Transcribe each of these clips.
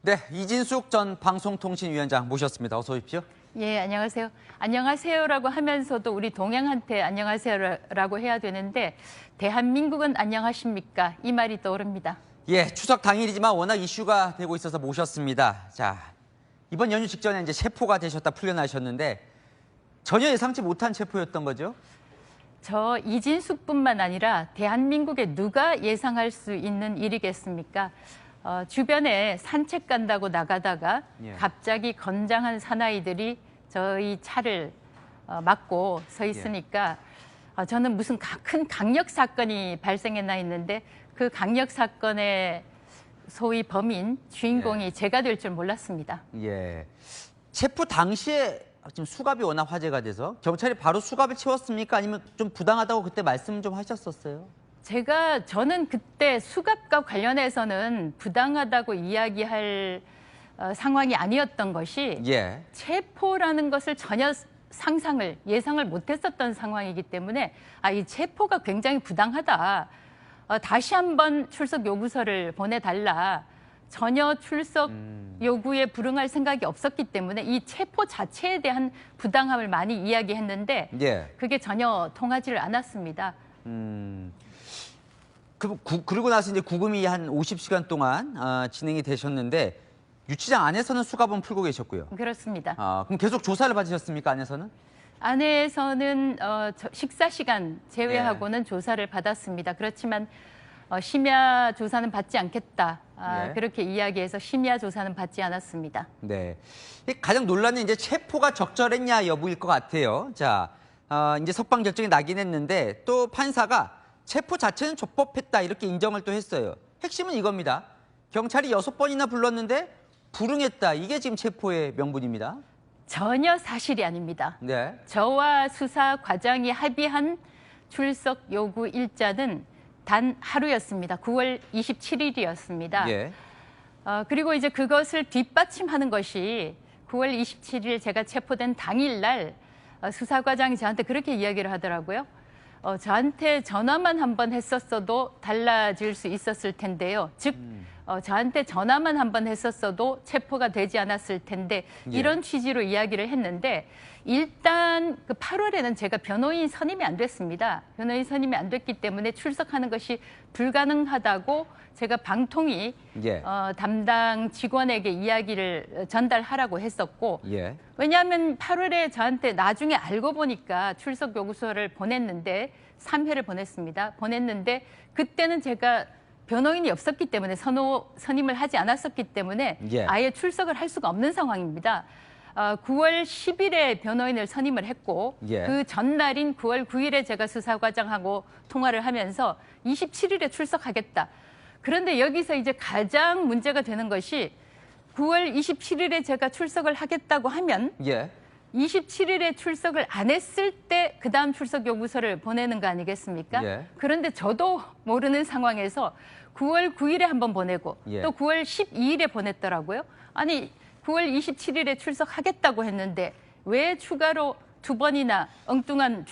네, 이진숙 전 방송통신위원장 모셨습니다. 어서 오십시오. 예, 안녕하세요. 안녕하세요라고 하면서도 우리 동양한테 안녕하세요라고 해야 되는데 대한민국은 안녕하십니까? 이 말이 떠오릅니다. 예, 추석 당일이지만 워낙 이슈가 되고 있어서 모셨습니다. 자, 이번 연휴 직전에 이제 체포가 되셨다 풀려나셨는데 전혀 예상치 못한 체포였던 거죠? 저 이진숙뿐만 아니라 대한민국에 누가 예상할 수 있는 일이겠습니까? 주변에 산책 간다고 나가다가 갑자기 건장한 사나이들이 저희 차를 막고 서 있으니까 저는 무슨 큰 강력 사건이 발생했나 했는데 그 강력 사건의 소위 범인, 주인공이 제가 될 줄 몰랐습니다. 예. 체포 당시에 지금 수갑이 워낙 화제가 돼서 경찰이 바로 수갑을 채웠습니까? 아니면 좀 부당하다고 그때 말씀 좀 하셨었어요? 저는 그때 수갑과 관련해서는 부당하다고 이야기할 상황이 아니었던 것이 체포라는 것을 전혀 예상을 못했었던 상황이기 때문에 이 체포가 굉장히 부당하다. 다시 한번 출석 요구서를 보내달라. 전혀 출석 요구에 불응할 생각이 없었기 때문에 이 체포 자체에 대한 부당함을 많이 이야기했는데 그게 전혀 통하지를 않았습니다. 그러고 나서 이제 구금이 한 50시간 동안 진행이 되셨는데 유치장 안에서는 수갑은 풀고 계셨고요. 그렇습니다. 그럼 계속 조사를 받으셨습니까, 안에서는? 안에서는 식사 시간 제외하고는 조사를 받았습니다. 그렇지만 심야 조사는 받지 않겠다. 그렇게 이야기해서 심야 조사는 받지 않았습니다. 네. 가장 논란은 이제 체포가 적절했냐 여부일 것 같아요. 자, 이제 석방 결정이 나긴 했는데 또 판사가 체포 자체는 적법했다 이렇게 인정을 또 했어요. 핵심은 이겁니다. 경찰이 6번이나 불렀는데 불응했다. 이게 지금 체포의 명분입니다. 전혀 사실이 아닙니다. 네. 저와 수사과장이 합의한 출석 요구 일자는 단 하루였습니다. 9월 27일이었습니다. 그리고 이제 그것을 뒷받침하는 것이 9월 27일 제가 체포된 당일날 수사과장이 저한테 그렇게 이야기를 하더라고요. 저한테 전화만 한 번 했었어도 달라질 수 있었을 텐데요. 즉, 저한테 전화만 한 번 했었어도 체포가 되지 않았을 텐데 이런 취지로 이야기를 했는데 일단 그 8월에는 제가 변호인 선임이 안 됐습니다. 변호인 선임이 안 됐기 때문에 출석하는 것이 불가능하다고 제가 방통위 담당 직원에게 이야기를 전달하라고 했었고 왜냐하면 8월에 저한테 나중에 알고 보니까 출석 요구서를 보냈는데 3회를 보냈습니다. 보냈는데 그때는 제가 변호인이 없었기 때문에 선임을 하지 않았었기 때문에 아예 출석을 할 수가 없는 상황입니다. 9월 10일에 변호인을 선임을 했고 그 전날인 9월 9일에 제가 수사과장하고 통화를 하면서 27일에 출석하겠다. 그런데 여기서 이제 가장 문제가 되는 것이 9월 27일에 제가 출석을 하겠다고 하면 27일에 출석을 안 했을 때 그다음 출석 요구서를 보내는 거 아니겠습니까? 그런데 저도 모르는 상황에서 9월 9일에 한번 보내고 또 9월 12일에 보냈더라고요. 아니 9월 27일에 출석하겠다고 했는데 왜 추가로 2번이나 엉뚱한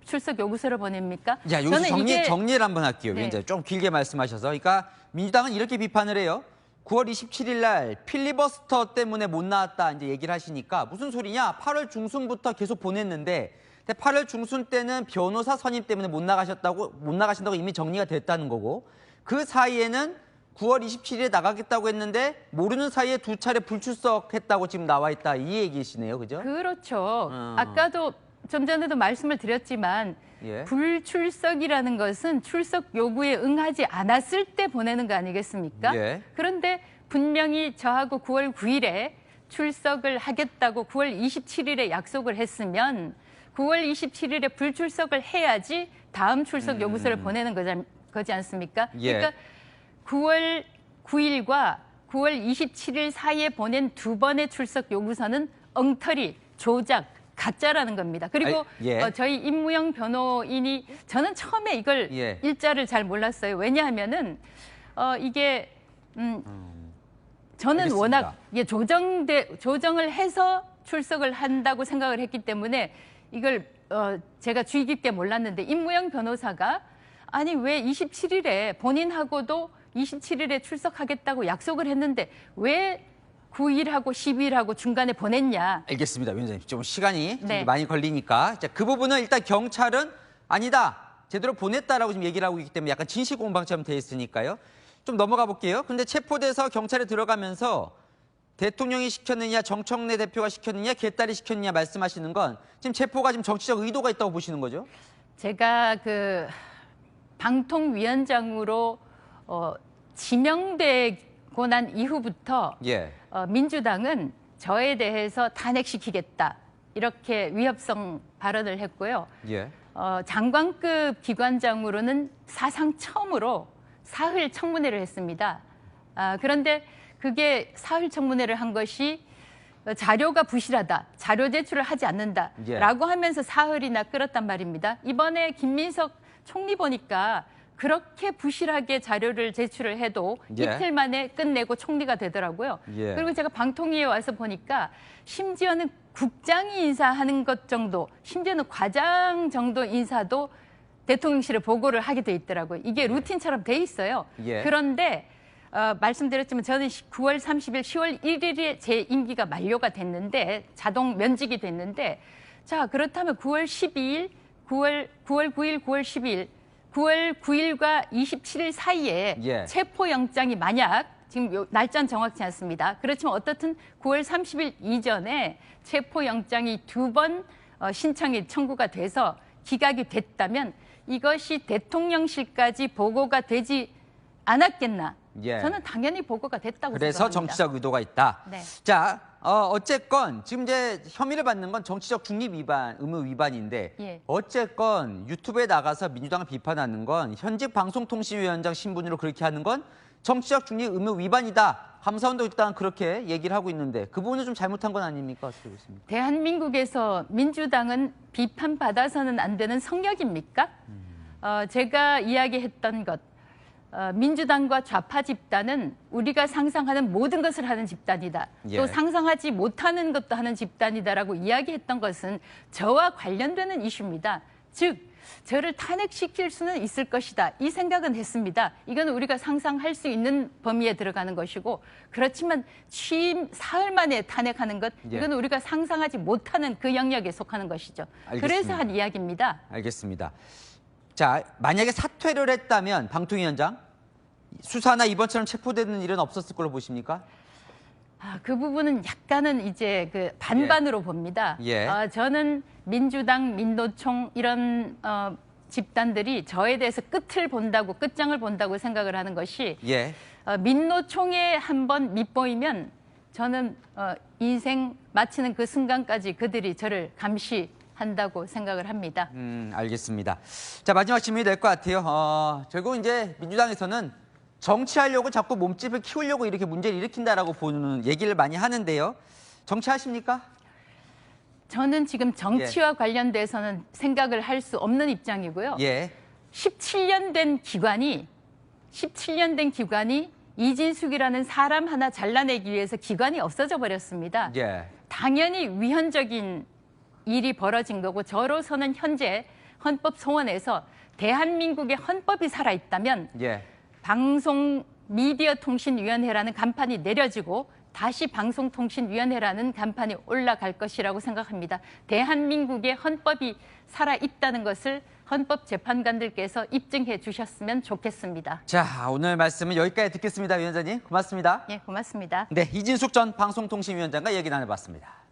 출석 요구서를 보냅니까? 자, 여기서 정리를 한번 할게요. 이제 좀 길게 말씀하셔서. 그러니까 민주당은 이렇게 비판을 해요. 9월 27일 날 필리버스터 때문에 못 나왔다 이제 얘기를 하시니까 무슨 소리냐? 8월 중순부터 계속 보냈는데 8월 중순 때는 변호사 선임 때문에 못 나가신다고 이미 정리가 됐다는 거고 그 사이에는 9월 27일에 나가겠다고 했는데 모르는 사이에 2차례 불출석했다고 지금 나와 있다 이 얘기시네요, 그죠? 그렇죠. 아까도 좀 전에도 말씀을 드렸지만 불출석이라는 것은 출석 요구에 응하지 않았을 때 보내는 거 아니겠습니까? 그런데 분명히 저하고 9월 9일에 출석을 하겠다고 9월 27일에 약속을 했으면 9월 27일에 불출석을 해야지 다음 출석 요구서를 보내는 거지 않습니까? 그러니까 9월 9일과 9월 27일 사이에 보낸 2번의 출석 요구서는 엉터리, 조작, 가짜라는 겁니다. 그리고 저희 임무영 변호인이 저는 처음에 이걸 일자를 잘 몰랐어요. 왜냐하면은 이게 저는 알겠습니다. 워낙 조정을 해서 출석을 한다고 생각을 했기 때문에 이걸 제가 주의 깊게 몰랐는데 임무영 변호사가 아니 왜 27일에 본인하고도 27일에 출석하겠다고 약속을 했는데 왜 9일하고 10일하고 중간에 보냈냐. 알겠습니다, 위원장님. 좀 시간이 네. 좀 많이 걸리니까. 자, 그 부분은 일단 경찰은 아니다. 제대로 보냈다라고 지금 얘기를 하고 있기 때문에 약간 진실공방처럼 돼 있으니까요. 좀 넘어가 볼게요. 근데 체포돼서 경찰에 들어가면서 대통령이 시켰느냐, 정청래 대표가 시켰느냐, 개딸이 시켰느냐 말씀하시는 건 지금 체포가 지금 정치적 의도가 있다고 보시는 거죠? 제가 그 방통위원장으로 지명되고 난 이후부터 예. 민주당은 저에 대해서 탄핵시키겠다 이렇게 위협성 발언을 했고요. 예. 장관급 기관장으로는 사상 처음으로 사흘 청문회를 했습니다. 그런데 그게 사흘 청문회를 한 것이 자료가 부실하다, 자료 제출을 하지 않는다라고 하면서 사흘이나 끌었단 말입니다. 이번에 김민석 총리 보니까 그렇게 부실하게 자료를 제출을 해도 이틀 만에 끝내고 총리가 되더라고요. 그리고 제가 방통위에 와서 보니까 심지어는 국장이 인사하는 것 정도, 심지어는 과장 정도 인사도 대통령실에 보고를 하게 돼 있더라고요. 이게 루틴처럼 돼 있어요. 그런데 말씀드렸지만 저는 9월 30일, 10월 1일에 제 임기가 만료가 됐는데 자동 면직이 됐는데 자 그렇다면 9월 12일, 9월 9일, 9월 10일, 9월 9일과 27일 사이에 체포영장이 만약 지금 날짜는 정확치 않습니다. 그렇지만 어떻든 9월 30일 이전에 체포영장이 2번 신청이 청구가 돼서 기각이 됐다면 이것이 대통령실까지 보고가 되지 않았겠나. 저는 당연히 보고가 됐다고 그래서 생각합니다. 정치적 의도가 있다. 네. 자, 어쨌건 지금 이제 혐의를 받는 건 정치적 중립 위반, 의무 위반인데 어쨌건 유튜브에 나가서 민주당을 비판하는 건 현직 방송통신위원장 신분으로 그렇게 하는 건 정치적 중립 의무 위반이다. 감사원도 일단 그렇게 얘기를 하고 있는데 그 부분은 좀 잘못한 건 아닙니까? 어떻게 보십니까? 대한민국에서 민주당은 비판받아서는 안 되는 성역입니까? 제가 이야기했던 것. 민주당과 좌파 집단은 우리가 상상하는 모든 것을 하는 집단이다. 또 상상하지 못하는 것도 하는 집단이다라고 이야기했던 것은 저와 관련되는 이슈입니다. 즉, 저를 탄핵시킬 수는 있을 것이다. 이 생각은 했습니다. 이건 우리가 상상할 수 있는 범위에 들어가는 것이고 그렇지만 취임 사흘 만에 탄핵하는 것 이건 우리가 상상하지 못하는 그 영역에 속하는 것이죠. 알겠습니다. 그래서 한 이야기입니다. 알겠습니다. 자, 만약에 사퇴를 했다면 방통위원장 수사나 이번처럼 체포되는 일은 없었을 걸로 보십니까? 그 부분은 약간은 이제 그 반반으로 봅니다. 저는 민주당, 민노총 이런 집단들이 저에 대해서 끝을 본다고, 끝장을 본다고 생각을 하는 것이 민노총에 한번 밑보이면 저는 인생 마치는 그 순간까지 그들이 저를 감시한다고 생각을 합니다. 알겠습니다. 자, 마지막 질문이 될 것 같아요. 결국 이제 민주당에서는 정치하려고 자꾸 몸집을 키우려고 이렇게 문제를 일으킨다라고 보는 얘기를 많이 하는데요. 정치하십니까? 저는 지금 정치와 관련돼서는 생각을 할 수 없는 입장이고요. 17년 된 기관이 이진숙이라는 사람 하나 잘라내기 위해서 기관이 없어져 버렸습니다. 당연히 위헌적인 일이 벌어진 거고 저로서는 현재 헌법 소원에서 대한민국의 헌법이 살아있다면 방송미디어통신위원회라는 간판이 내려지고 다시 방송통신위원회라는 간판이 올라갈 것이라고 생각합니다. 대한민국의 헌법이 살아있다는 것을 헌법재판관들께서 입증해 주셨으면 좋겠습니다. 자, 오늘 말씀은 여기까지 듣겠습니다, 위원장님. 고맙습니다. 고맙습니다. 네, 이진숙 전 방송통신위원장과 얘기 나눠봤습니다.